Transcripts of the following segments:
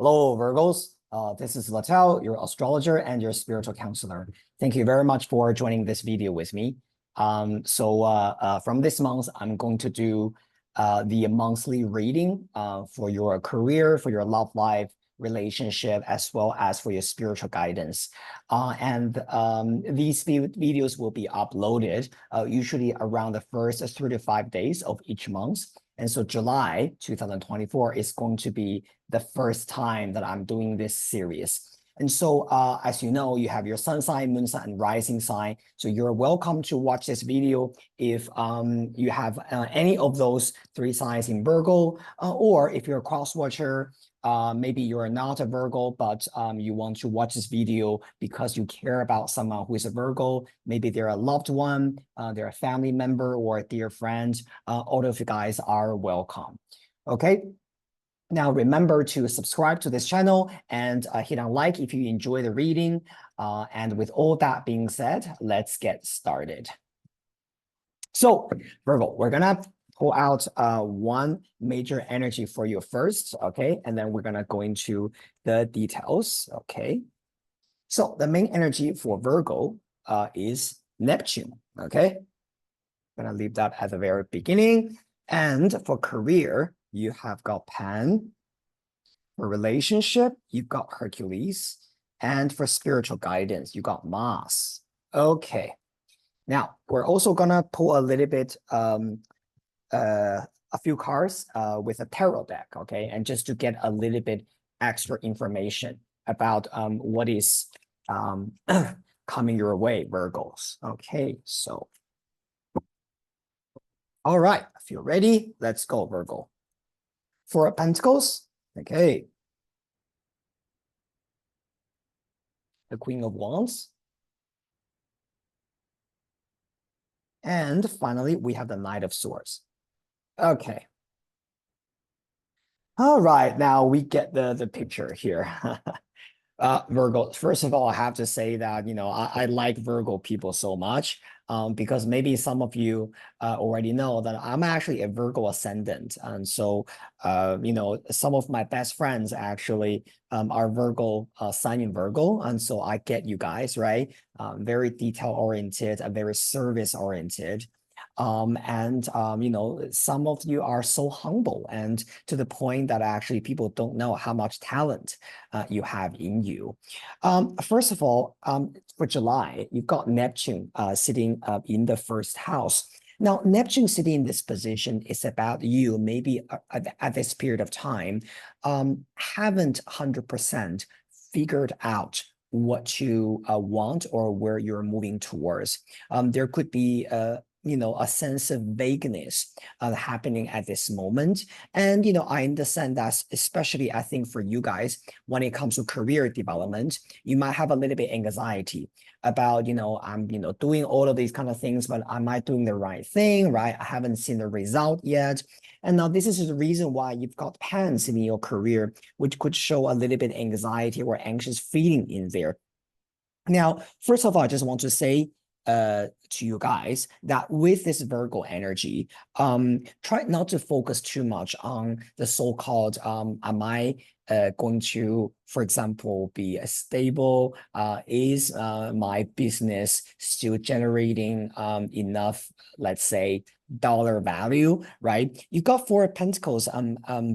Hello, Virgos. This is Letao, your astrologer and your spiritual counselor. Thank you very much for joining this video with me. From this month, I'm going to do the monthly reading for your career, for your love life, relationship, as well as for your spiritual guidance. These videos will be uploaded usually around the first 3 to 5 days of each month. And so July 2024 is going to be the first time that I'm doing this series. And so, as you know, you have your sun sign, moon sign, and rising sign. So you're welcome to watch this video if you have any of those 3 signs in Virgo, or if you're a cross watcher, maybe you're not a Virgo, but you want to watch this video because you care about someone who is a Virgo. Maybe they're a loved one, they're a family member or a dear friend. All of you guys are welcome. Okay. Now, remember to subscribe to this channel and hit on like if you enjoy the reading. And with all that being said, let's get started. So, Virgo, we're going to pull out one major energy for you first, okay? And then we're going to go into the details, okay? So, the main energy for Virgo is Neptune, okay? I'm going to leave that at the very beginning. And for career, you have got Pan. For relationship, you've got Hercules. And for spiritual guidance, you got Mars. Okay. Now, we're also going to pull a little bit, a few cards with a tarot deck, okay? And just to get a little bit extra information about what is coming your way, Virgos. Okay, so. All right, if you're ready, let's go, Virgo. 4 of Pentacles, okay. The Queen of Wands. And finally, we have the Knight of Swords. Okay. All right, now we get the picture here. Virgo, first of all, I have to say that, you know, I like Virgo people so much because maybe some of you already know that I'm actually a Virgo ascendant. And so, you know, some of my best friends actually are Virgo, sign in Virgo. And so I get you guys, right? Very detail oriented and very service oriented. You know, some of you are so humble and to the point that actually people don't know how much talent you have in you. First of all, for July, you've got Neptune sitting in the first house. Now, Neptune sitting in this position is about you, maybe at this period of time, haven't 100% figured out what you want or where you're moving towards. There could be you know, a sense of vagueness happening at this moment. And, you know, I understand that, especially I think for you guys, when it comes to career development, you might have a little bit anxiety about, you know, I'm, you know, doing all of these kind of things, but am I doing the right thing, right? I haven't seen the result yet. And now this is the reason why you've got Pans in your career, which could show a little bit anxiety or anxious feeling in there. Now, first of all, I just want to say, to you guys that with this Virgo energy, try not to focus too much on the so-called am I going to, for example, be stable? Is my business still generating enough, let's say, dollar value, right? You've got 4 of Pentacles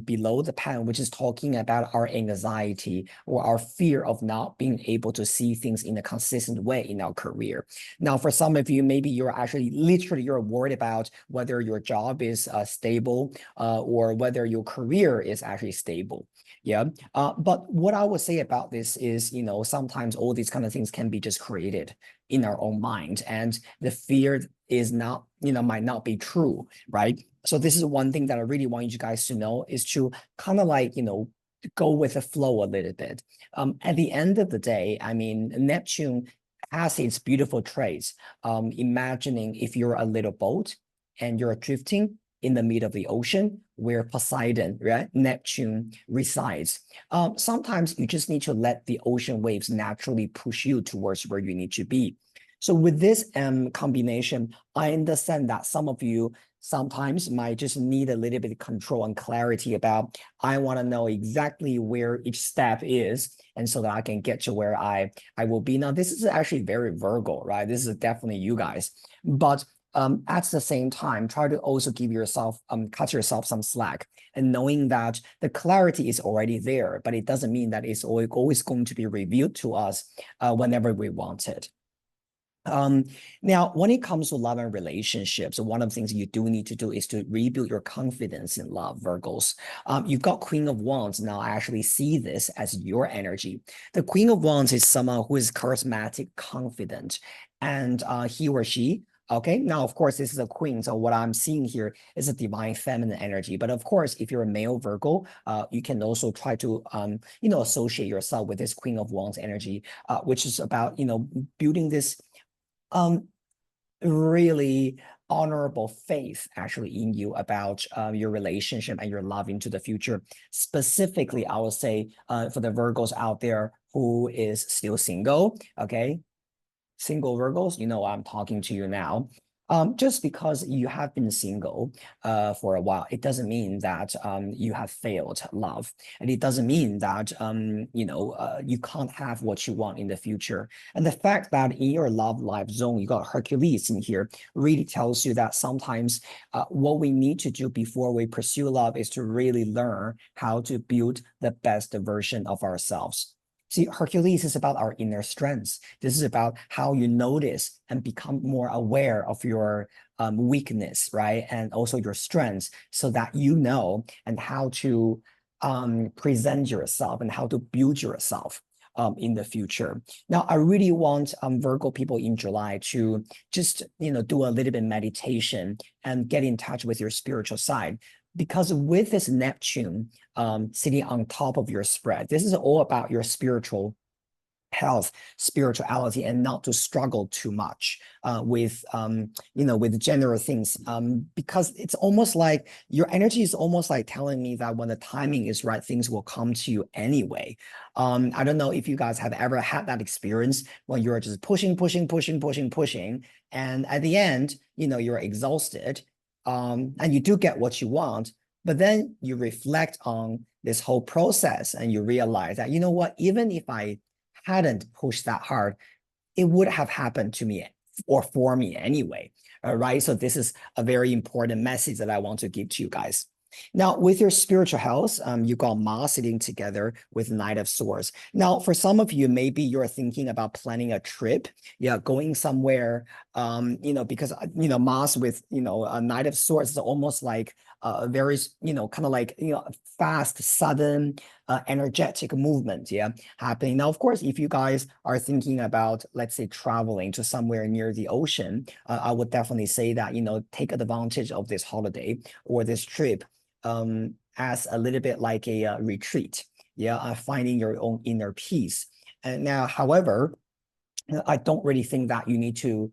below the pen, which is talking about our anxiety or our fear of not being able to see things in a consistent way in our career. Now, for some of you, maybe you're actually literally you're worried about whether your job is stable or whether your career is actually stable. Yeah. But what I would say about this is, you know, sometimes all these kind of things can be just created in our own mind, and the fear is not, you know, might not be true, right? So this is one thing that I really want you guys to know is to kind of like, you know, go with the flow a little bit. At the end of the day, I mean, Neptune has its beautiful traits. Imagining if you're a little boat and you're drifting in the middle of the ocean where Poseidon, right, Neptune resides. Sometimes you just need to let the ocean waves naturally push you towards where you need to be. So with this combination, I understand that some of you sometimes might just need a little bit of control and clarity about, I want to know exactly where each step is, and so that I can get to where I will be. Now, this is actually very Virgo, right? This is definitely you guys. But at the same time, try to also give yourself, cut yourself some slack, and knowing that the clarity is already there, but it doesn't mean that it's always going to be revealed to us whenever we want it. Now, when it comes to love and relationships, one of the things you do need to do is to rebuild your confidence in love, Virgos. You've got Queen of Wands. Now, I actually see this as your energy. The Queen of Wands is someone who is charismatic, confident, and he or she. Okay, now, of course, this is a queen. So what I'm seeing here is a divine feminine energy. But of course, if you're a male Virgo, you can also try to, associate yourself with this Queen of Wands energy, which is about, building this um, really honorable faith actually in you about your relationship and your love into the future. Specifically, I will say for the Virgos out there who is still single, okay? Single Virgos, I'm talking to you now. Just because you have been single for a while, it doesn't mean that you have failed love. And it doesn't mean that, you can't have what you want in the future. And the fact that in your love life zone, you got Hercules in here, really tells you that sometimes what we need to do before we pursue love is to really learn how to build the best version of ourselves. See, Hercules is about our inner strengths. This is about how you notice and become more aware of your weakness, right? And also your strengths, so that you know and how to present yourself and how to build yourself in the future. Now, I really want Virgo people in July to just, do a little bit meditation and get in touch with your spiritual side. Because with this Neptune sitting on top of your spread, this is all about your spiritual health, spirituality, and not to struggle too much with general things. Because it's almost like your energy is almost like telling me that when the timing is right, things will come to you anyway. I don't know if you guys have ever had that experience when you're just pushing, pushing, pushing, pushing, pushing, and at the end, you're exhausted, and you do get what you want, but then you reflect on this whole process and you realize that, what, even if I hadn't pushed that hard, it would have happened to me or for me anyway. All right. So this is a very important message that I want to give to you guys. Now, with your spiritual health, you got Mars sitting together with Knight of Swords. Now, for some of you, maybe you're thinking about planning a trip, going somewhere, because, Mars with, a Knight of Swords is almost like a very, kind of like, fast, sudden, energetic movement, happening. Now, of course, if you guys are thinking about, let's say, traveling to somewhere near the ocean, I would definitely say that, take advantage of this holiday or this trip as a little bit like a retreat, finding your own inner peace. And now, however, I don't really think that you need to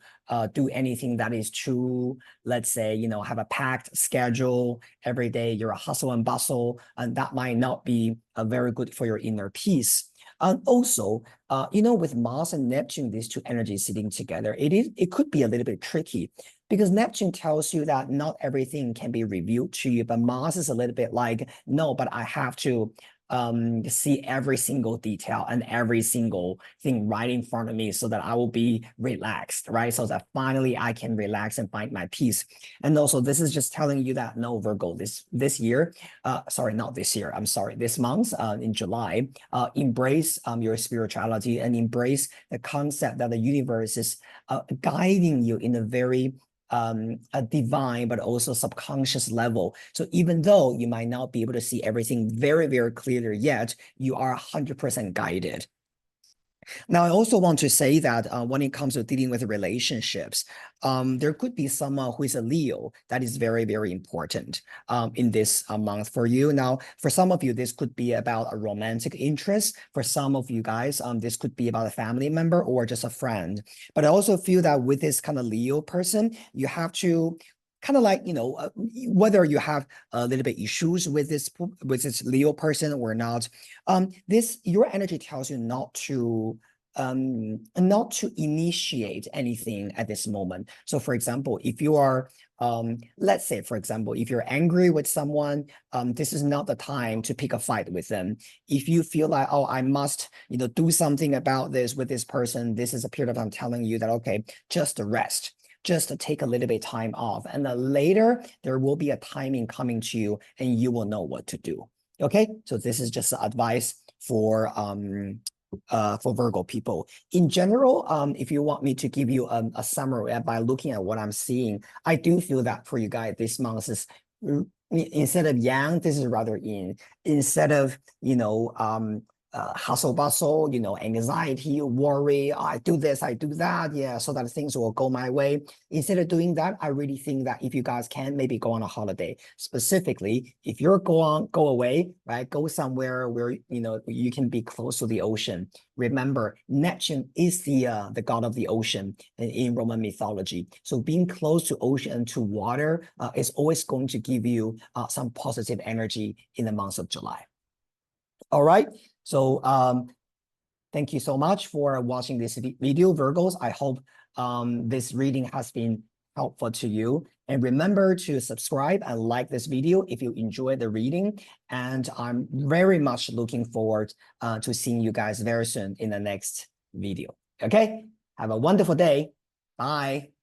do anything that is too, let's say, have a packed schedule every day. You're a hustle and bustle, and that might not be very good for your inner peace. And also, with Mars and Neptune, these two energies sitting together, it could be a little bit tricky, because Neptune tells you that not everything can be revealed to you, but Mars is a little bit like, no, but I have to see every single detail and every single thing right in front of me, so that I will be relaxed, right? So that finally I can relax and find my peace. And also, this is just telling you that, no, Virgo, this year, sorry, not this year, I'm sorry, this month, in July, embrace your spirituality and embrace the concept that the universe is guiding you in a very a divine but also subconscious level. So even though you might not be able to see everything very, very clearly yet, you are 100% guided. Now, I also want to say that when it comes to dealing with relationships, there could be someone who is a Leo that is very, very important in this month for you. Now, for some of you, this could be about a romantic interest. For some of you guys, this could be about a family member or just a friend. But I also feel that with this kind of Leo person, you have to kind of like, whether you have a little bit issues with this Leo person or not, your energy tells you not to initiate anything at this moment. So for example, if you are let's say, for example, if you're angry with someone, this is not the time to pick a fight with them. If you feel like, oh, I must, do something about this with this person, this is a period of time telling you that, okay, just rest. Just take a little bit time off. And then later, there will be a timing coming to you and you will know what to do. Okay, so this is just advice for Virgo people. In general, if you want me to give you a summary by looking at what I'm seeing, I do feel that for you guys, this month is instead of yang, this is rather yin. Instead of, hustle bustle, anxiety, worry, I do this, I do that, yeah, so that things will go my way. Instead of doing that, I really think that if you guys can, maybe go on a holiday. Specifically, if you're go away, right, go somewhere where you can be close to the ocean. Remember, Neptune is the god of the ocean in Roman mythology. So being close to ocean and to water is always going to give you some positive energy in the month of July. All right. So thank you so much for watching this video, Virgos. I hope this reading has been helpful to you. And remember to subscribe and like this video if you enjoyed the reading. And I'm very much looking forward to seeing you guys very soon in the next video. Okay? Have a wonderful day. Bye.